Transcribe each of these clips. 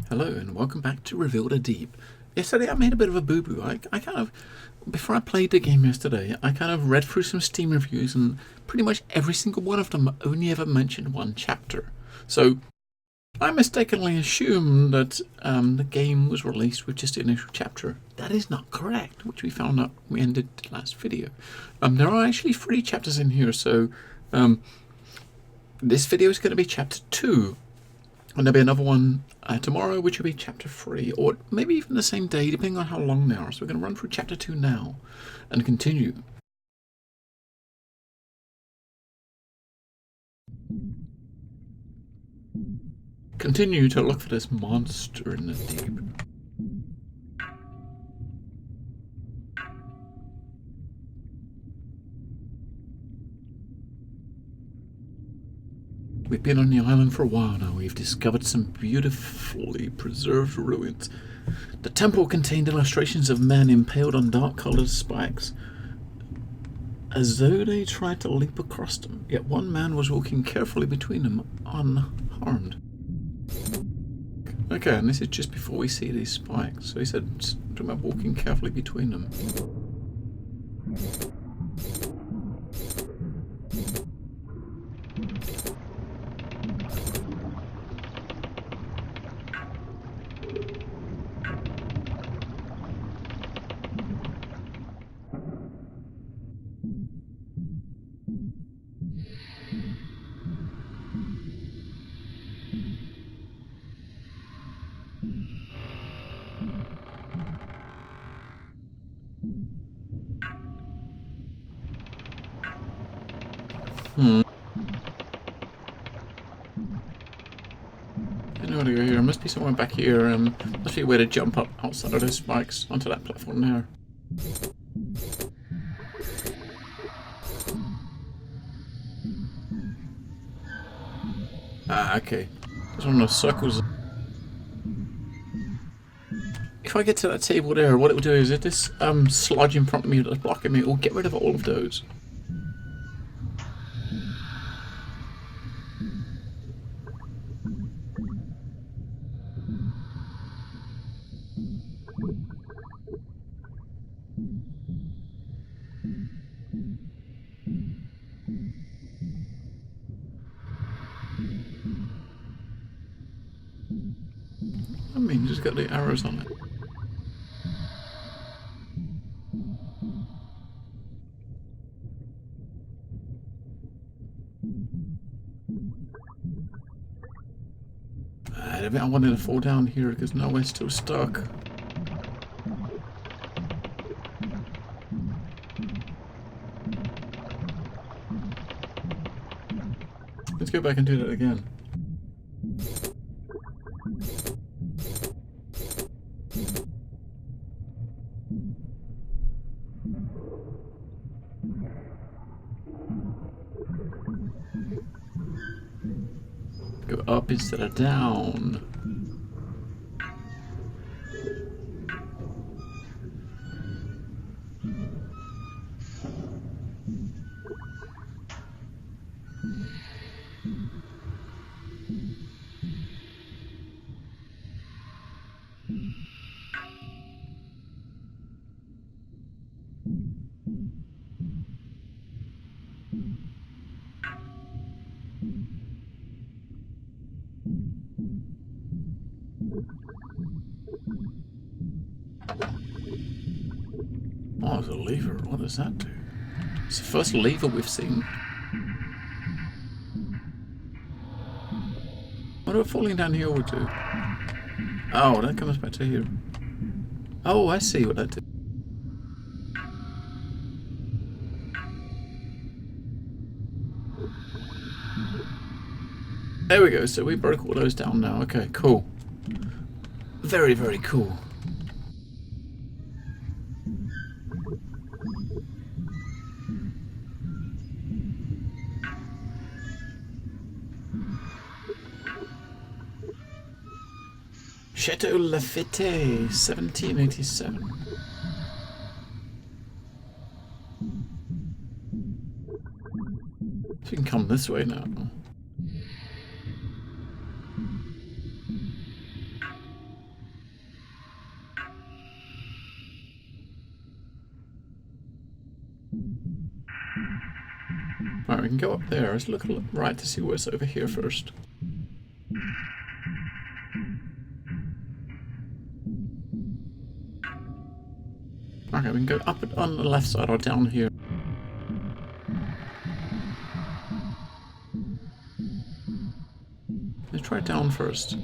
Hello and welcome back to Reveal the Deep. Yesterday I made a bit of a boo-boo. Before I played the game yesterday, I kind of read through some Steam reviews and pretty much every single one of them only ever mentioned one chapter. So I mistakenly assumed that the game was released with just the initial chapter. That is not correct, which we found out when we ended the last video. There are actually 3 chapters in here, so this video is going to be chapter 2. And there'll be another one tomorrow, which will be chapter 3, or maybe even the same day, depending on how long they are. So we're going to run through chapter 2 now and continue. Continue to look for this monster in the deep. We've been on the island for a while now. We've discovered some beautifully preserved ruins. The temple contained illustrations of men impaled on dark-colored spikes, as though they tried to leap across them. Yet one man was walking carefully between them, unharmed. Okay, and this is just before we see these spikes. So he said something about walking carefully between them. I know where to go here. Must be somewhere back here. Must be a way to jump up outside of those spikes onto that platform there. Ah, okay. There's one of those circles. If I get to that table there, what it will do is if this sludge in front of me that's blocking me, it will get rid of all of those. I mean, just got the arrows on it. I wanted to fall down here because no one's still stuck. Let's go back and do that again. Go up instead of down. Oh, there's a lever. What does that do? It's the first lever we've seen. What about falling down here would do? Oh, that comes back to here. Oh, I see what that did. There we go, so we broke all those down now. Okay, cool. Very, very cool. Chateau Lafite, 1787. So we can come this way now. we can go up there. Let's look right to see what's over here first. Okay, we can go up on the left side or down here. Let's try down first.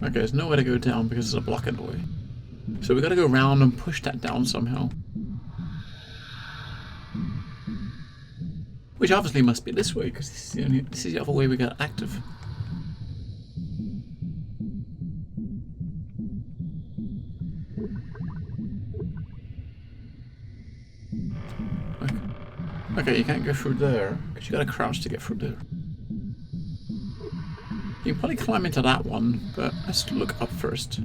Okay, there's nowhere to go down because there's a block in the way. So we gotta go around and push that down somehow. Which obviously must be this way, because this is the other way we got active. Okay, you can't go through there, because you gotta crouch to get through there. You can probably climb into that one, but let's look up first.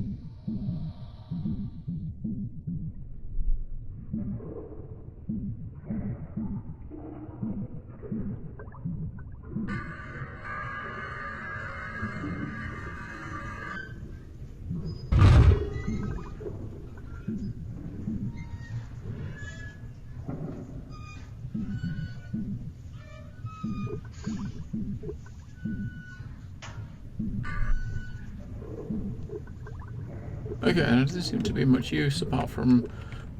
Okay, and it doesn't seem to be much use apart from,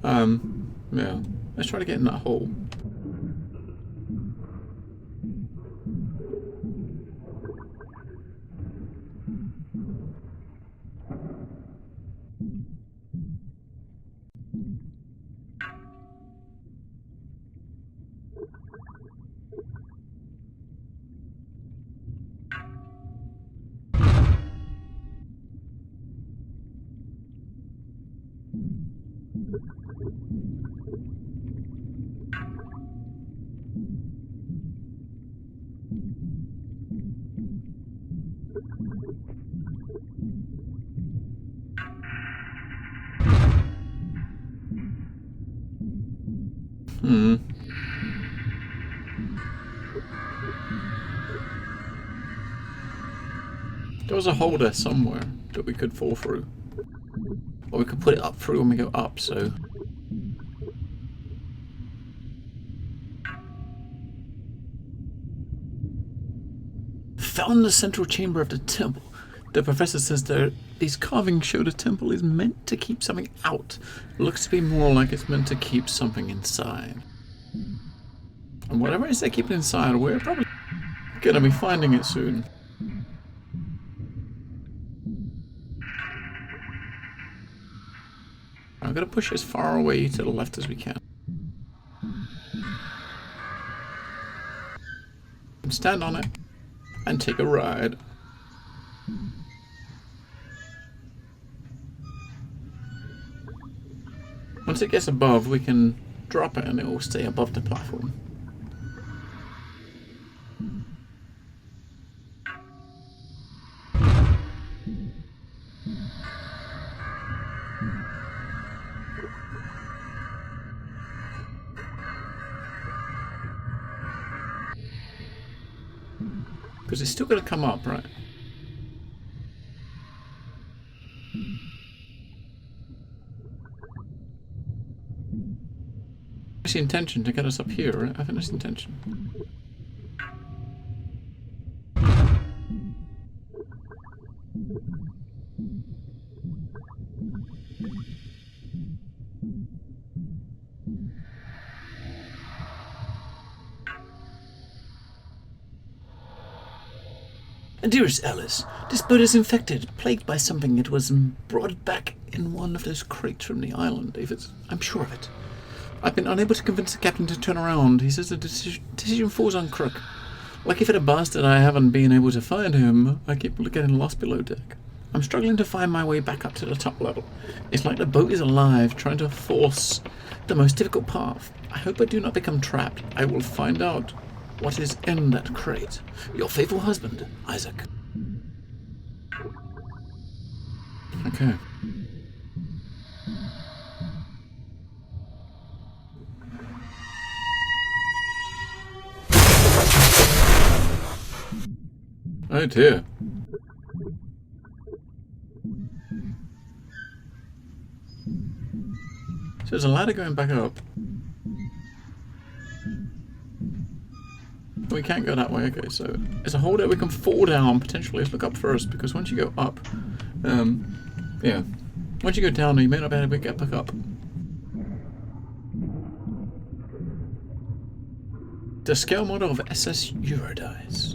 yeah. Let's try to get in that hole. There was a hole there somewhere that we could fall through. Or we could put it up through when we go up, so... Found the central chamber of the temple. The professor says that these carvings show the temple is meant to keep something out. Looks to be more like it's meant to keep something inside. And whatever it is they keep it inside, we're probably gonna be finding it soon. I'm gonna push as far away to the left as we can. And stand on it and take a ride. Once it gets above, we can drop it and it will stay above the platform. Because it's still going to come up, right? It's the intention to get us up here, right? I think that's the intention. Dearest Alice, this boat is infected, plagued by something. It was brought back in one of those crates from the island. I'm sure of it. I've been unable to convince the captain to turn around. He says the decision falls on Crook. Lucky for the bastard I haven't been able to find him. I keep getting lost below deck. I'm struggling to find my way back up to the top level. It's like the boat is alive, trying to force the most difficult path. I hope I do not become trapped. I will find out what is in that crate. Your faithful husband, Isaac. Okay. Oh dear. There's a ladder going back up. We can't go that way. Okay, so there's a hole that we can fall down potentially. Let's look up first, because once you go up, yeah, once you go down, you may not be able to get back up. The scale model of SS Eurydice.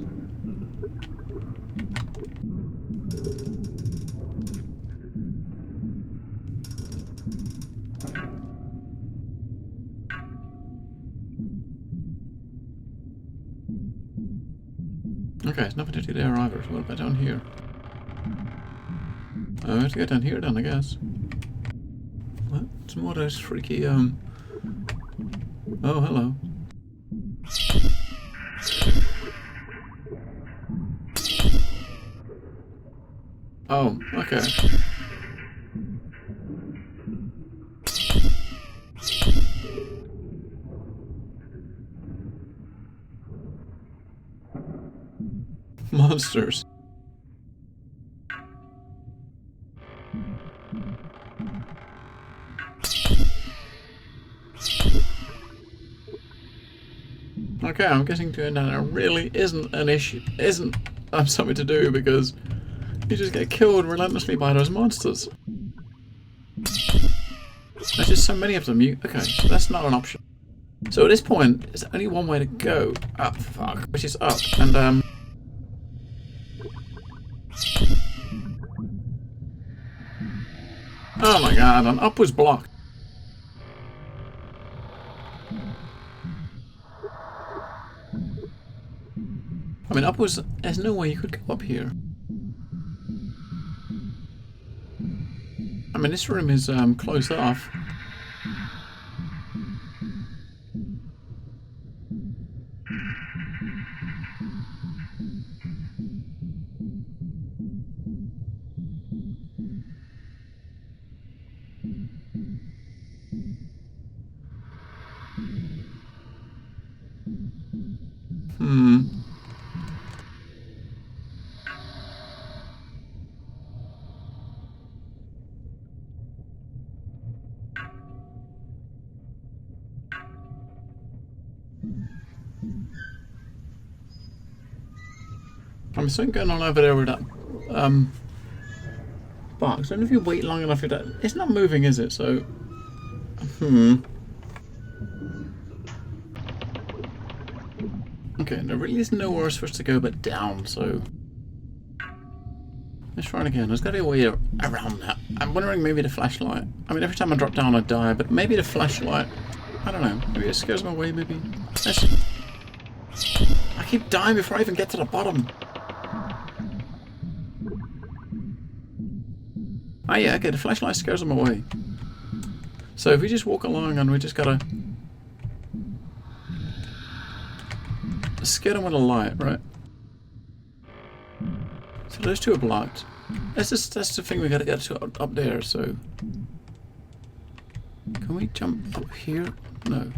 Okay, there's nothing to do there either. So what about down here? I have to get down here then, I guess. What? Some more of those freaky, Oh, hello. Oh, okay. Monsters. Okay, I'm guessing doing that really isn't an issue. Isn't something to do, because you just get killed relentlessly by those monsters. There's just so many of them. Okay, so that's not an option. So at this point, there's only one way to go. Up, fuck, which is up, and oh my god, and up was blocked. I mean, up was... There's no way you could go up here. I mean, this room is closed off. I'm still going on over there with that box. I don't know if you wait long enough for that. It's not moving, is it? So, Okay, there really is nowhere for us to go but down, so... Let's try it again. There's got to be a way around that. I'm wondering maybe the flashlight. I mean, every time I drop down I die, but maybe the flashlight... I don't know. Maybe it scares me away, maybe. I keep dying before I even get to the bottom. Oh yeah, okay, the flashlight scares them away. So if we just walk along and we just gotta... scare them with a light, right? So those two are blocked. That's the thing we gotta get to up there, so... Can we jump up here? No.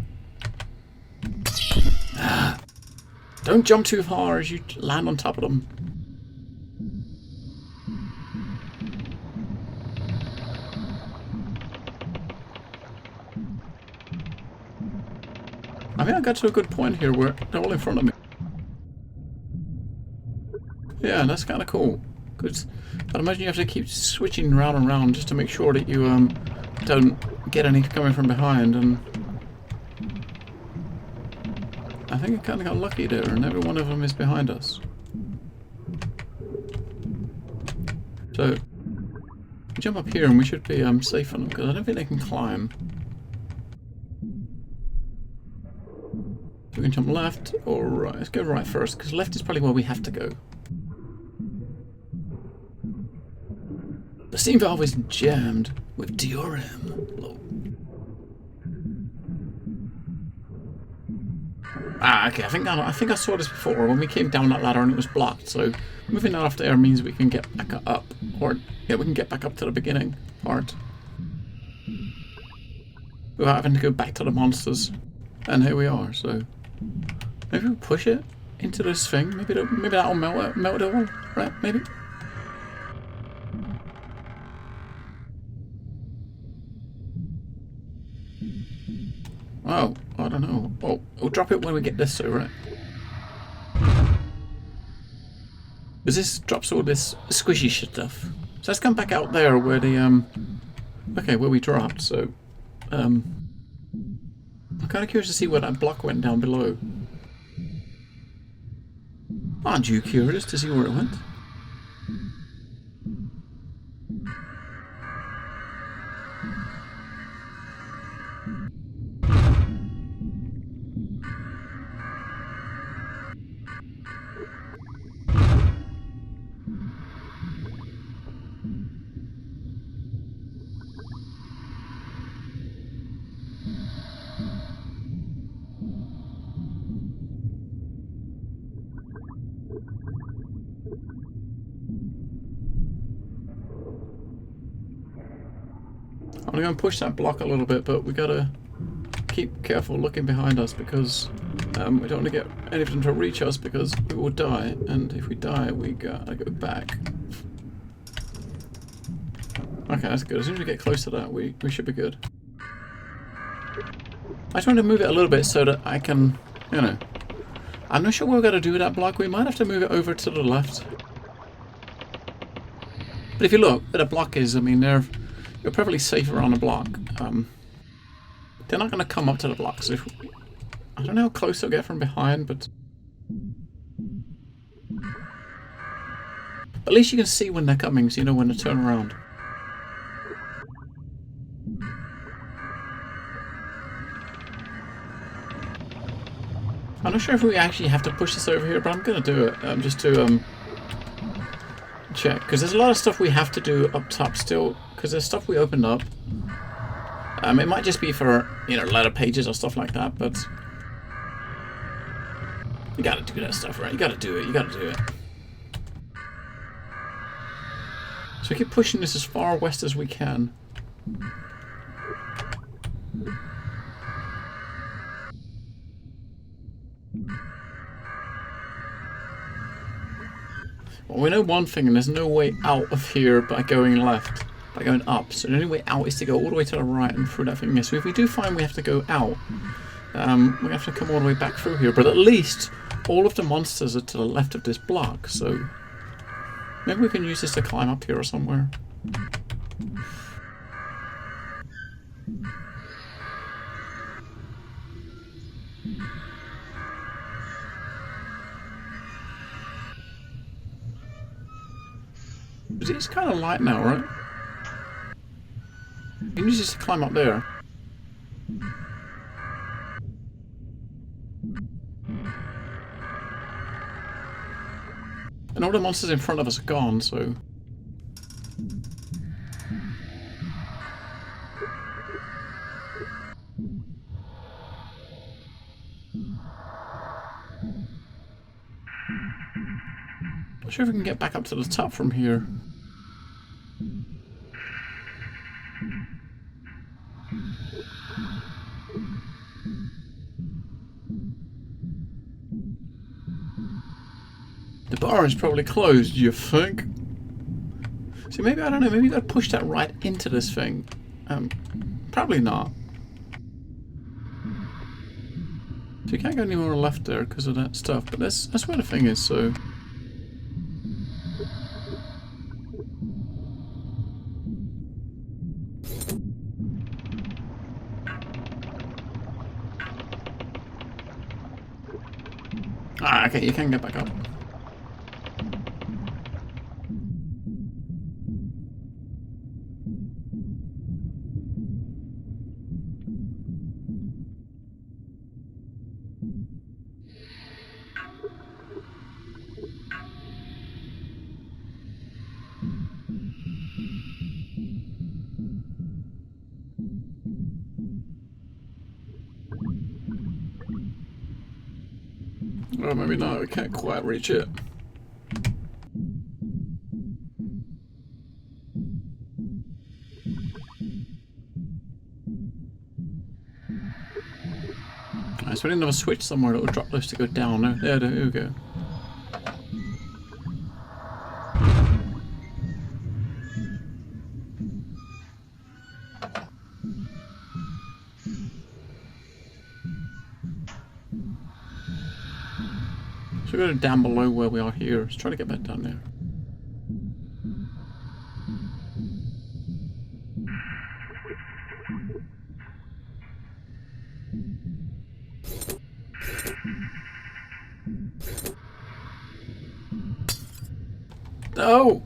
Ah. Don't jump too far as you land on top of them. I think I got to a good point here where they're all in front of me. Yeah, that's kind of cool. Because I'd imagine you have to keep switching round and round just to make sure that you don't get any coming from behind. And I think I kind of got lucky there, and every one of them is behind us. So jump up here, and we should be safe on them because I don't think they can climb. We can jump left or right. Let's go right first, because left is probably where we have to go. The steam valve is jammed with DRM. Ah, okay. I think I saw this before when we came down that ladder and it was blocked. So moving that off there means we can get back up, or yeah, we can get back up to the beginning part without having to go back to the monsters. And here we are. So. Maybe we'll push it into this thing. Maybe that'll melt it all. Right? Maybe. Oh, I don't know. Oh, we'll drop it when we get this, though, right? Because this drops all this squishy stuff. So let's come back out there where the, okay, where we dropped, so, I'm kind of curious to see where that block went down below. Aren't you curious to see where it went? I'm going to push that block a little bit, but we gotta keep careful looking behind us because we don't want to get anything to reach us because we will die, and if we die, we gotta go back. Okay, that's good. As soon as we get close to that, we should be good. I just want to move it a little bit so that I can, you know, I'm not sure what we're going to do with that block. We might have to move it over to the left. But if you look where the block is, I mean, you're probably safer on a block. They're not going to come up to the block, so I don't know how close they'll get from behind, but at least you can see when they're coming, so you know when to turn around. I'm not sure if we actually have to push this over here, but I'm going to do it just to check, because there's a lot of stuff we have to do up top still, because there's stuff we opened up. It might just be for, you know, letter pages or stuff like that, but you gotta do that stuff, right? You gotta do it, you gotta do it. So we keep pushing this as far west as we can. Well, we know one thing, and there's no way out of here by going left. By going up, so the only way out is to go all the way to the right and through that thing. So if we do find we have to go out, we have to come all the way back through here. But at least all of the monsters are to the left of this block, so maybe we can use this to climb up here or somewhere. It's kind of light now, right? You can just climb up there. And all the monsters in front of us are gone, so... Not sure if we can get back up to the top from here. The bar is probably closed, you think? See, maybe, I don't know, maybe you gotta push that right into this thing. Probably not. So you can't go any more left there because of that stuff, but that's where the thing is, so... Ah, okay, you can get back up. Or maybe not, we can't quite reach it. Alright, so we need another switch somewhere that will drop those to go down. There we go. So we're going to go down below where we are here. Let's try to get back down there. No!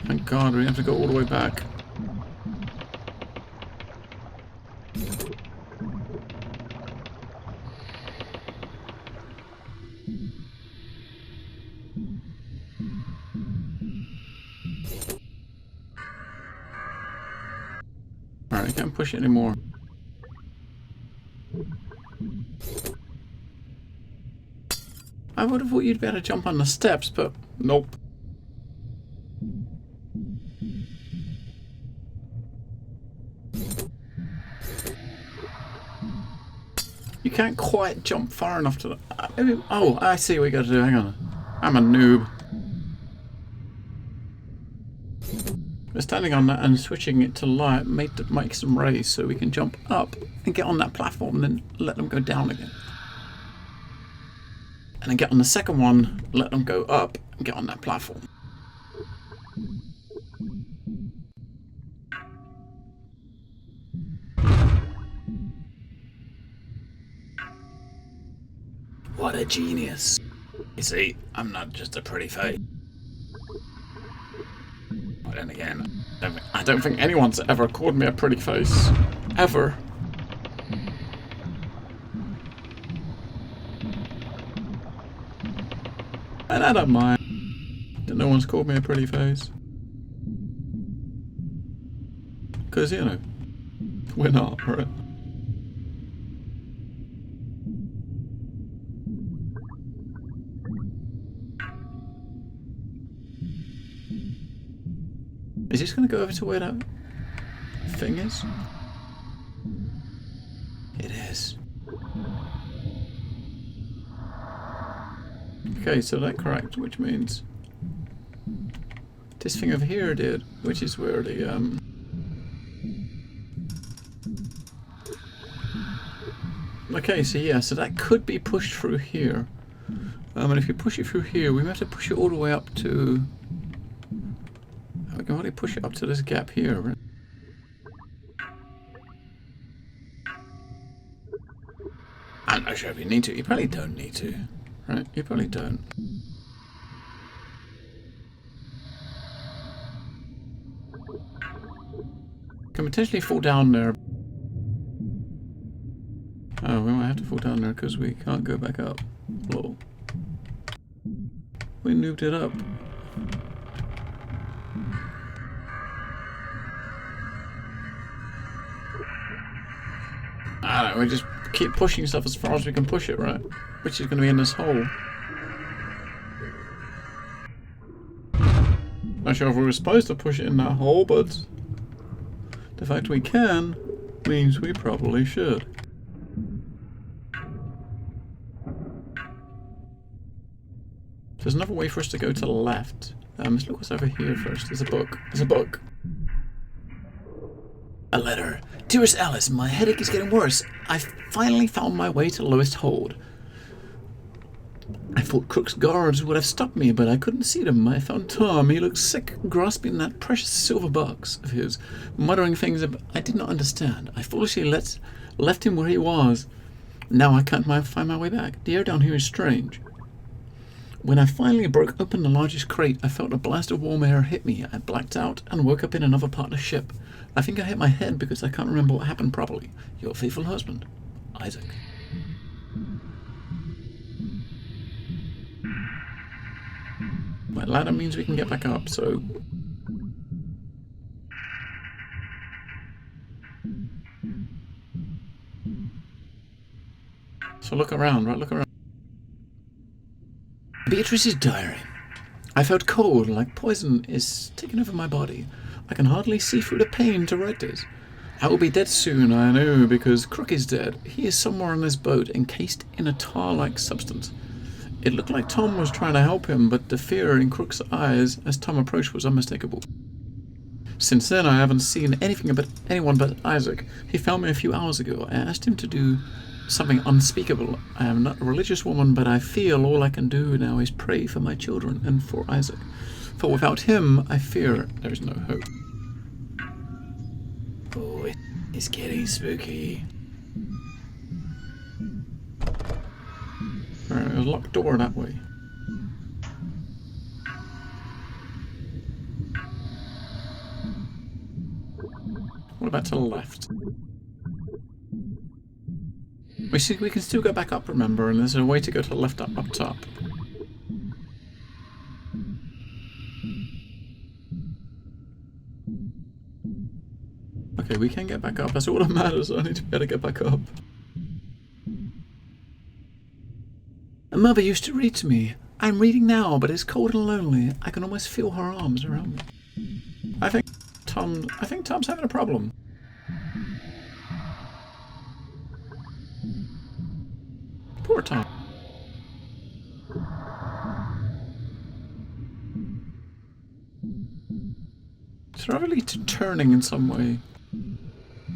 Thank God, we have to go all the way back. Alright, I can't push it anymore. I would have thought you'd be able to jump on the steps, but nope. You can't quite jump far enough to the... Oh, I see what we got to do. Hang on. I'm a noob. We're standing on that and switching it to light make some rays so we can jump up and get on that platform and then let them go down again. And then get on the second one, let them go up and get on that platform. What a genius. You see, I'm not just a pretty face. But then again, I don't think anyone's ever called me a pretty face. Ever. And I don't mind that no one's called me a pretty face. Because, you know, we're not, right? Is this going to go over to where that thing is? It is. Okay, so that correct, which means this thing over here did, which is where the okay, so yeah, so that could be pushed through here. And if you push it through here, we have to push it all the way up to... We can only push it up to this gap here, right? I'm not sure if you need to. You probably don't need to, right? You probably don't. Can potentially fall down there. Oh, we might have to fall down there because we can't go back up. Lol. We noobed it up. I don't know, we just keep pushing stuff as far as we can push it, right? Which is going to be in this hole. Not sure if we were supposed to push it in that hole, but the fact we can means we probably should. There's another way for us to go to the left. Let's look what's over here first. There's a book. There's a book. A letter. Dearest Alice, my headache is getting worse. I finally found my way to lowest hold. I thought Crook's guards would have stopped me, but I couldn't see them. I found Tom. He looked sick, grasping that precious silver box of his, muttering things I did not understand. I foolishly left him where he was. Now I can't find my way back. The air down here is strange. When I finally broke open the largest crate, I felt a blast of warm air hit me. I blacked out and woke up in another part of the ship. I think I hit my head because I can't remember what happened properly. Your faithful husband, Isaac. My ladder means we can get back up, so... So look around, right? Look around. Beatrice's diary. I felt cold, like poison is taking over my body. I can hardly see through the pain to write this. I will be dead soon, I know, because Crook is dead. He is somewhere on this boat, encased in a tar-like substance. It looked like Tom was trying to help him, but the fear in Crook's eyes as Tom approached was unmistakable. Since then, I haven't seen anyone but Isaac. He found me a few hours ago. I asked him to do something unspeakable. I am not a religious woman, but I feel all I can do now is pray for my children and for Isaac. For without him, I fear there is no hope. Oh, it's getting spooky. Alright, there's a locked door that way. What about to the left? We can still go back up, remember, and there's a way to go to the left up top. Okay, we can get back up. That's all that matters. I need to be able to get back up. A mother used to read to me. I'm reading now, but it's cold and lonely. I can almost feel her arms around me. I think Tom's having a problem. Poor Tom. It's probably turning in some way.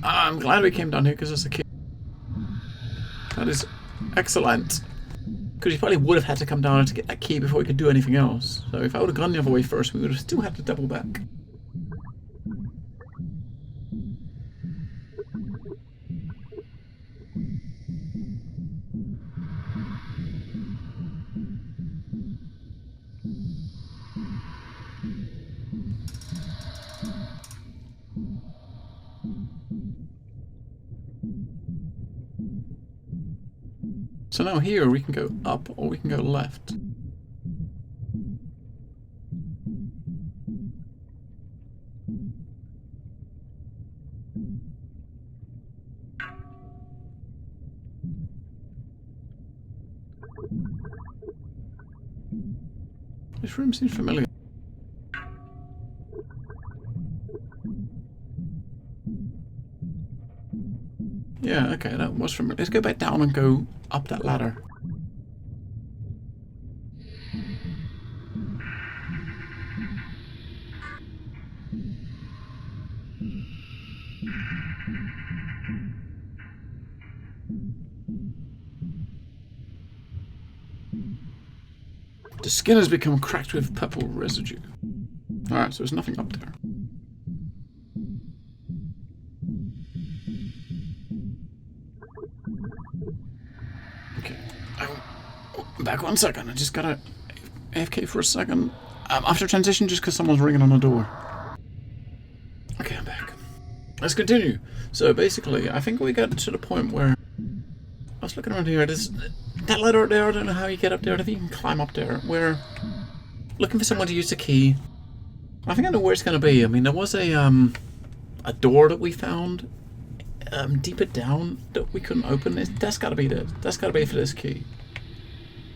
I'm glad we came down here because it's a key. That is excellent. Because he probably would have had to come down to get that key before he could do anything else. So if I would have gone the other way first, we would have still had to double back. So now here we can go up or we can go left. This room seems familiar. Yeah, okay, that was familiar. Let's go back down and go up that ladder. The skin has become cracked with purple residue. Alright, so there's nothing up there. Okay. Back 1 second. I just gotta AFK for a second. After transition, just because someone's ringing on the door. Okay, I'm back. Let's continue. So basically, I think we got to the point where I was looking around here. That ladder there, I don't know how you get up there. I don't think you can climb up there. We're looking for someone to use the key. I think I know where it's going to be. I mean, there was a door that we found deeper down that we couldn't open. That's got to be it. That's got to be for this key.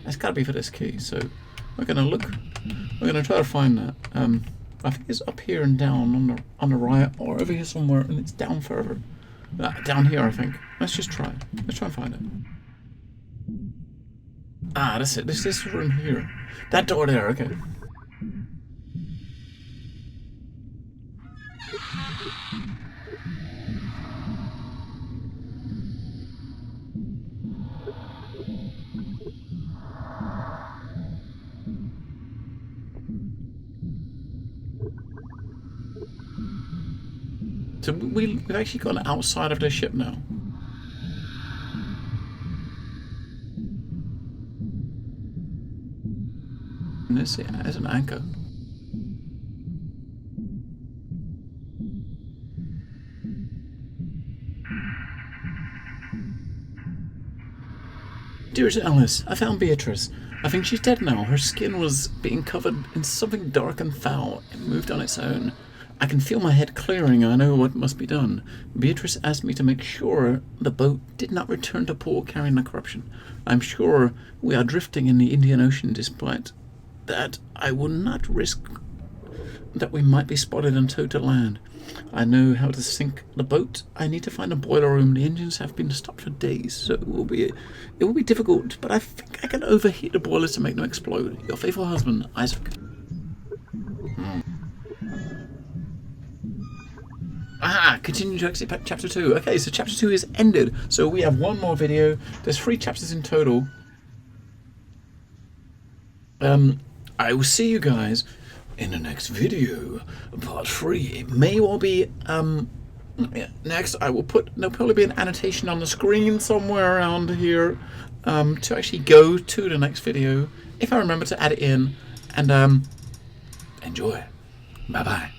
That's got to be for this key. So we're going to look. We're going to try to find that. I think it's up here and down on the right, or over here somewhere, and it's down further. Down here, I think. Let's just try. Let's try and find it. Ah, that's it. This room here. That door there, okay. So we've actually gone outside of the ship now. And there's an anchor. Dearest Alice, I found Beatrice. I think she's dead now. Her skin was being covered in something dark and foul. It moved on its own. I can feel my head clearing. I know what must be done. Beatrice asked me to make sure the boat did not return to port carrying the corruption. I'm sure we are drifting in the Indian Ocean despite that. I will not risk that we might be spotted and towed to land. I know how to sink the boat. I need to find a boiler room. The engines have been stopped for days, so it will be difficult, but I think I can overheat the boilers to make them explode. Your faithful husband, Isaac. Continue to exit chapter 2. Okay, so chapter 2 is ended. So we have one more video. There's 3 chapters in total. I will see you guys in the next video, part 3. It may well be, next I will there'll probably be an annotation on the screen somewhere around here, to actually go to the next video, if I remember to add it in, and, enjoy. Bye-bye.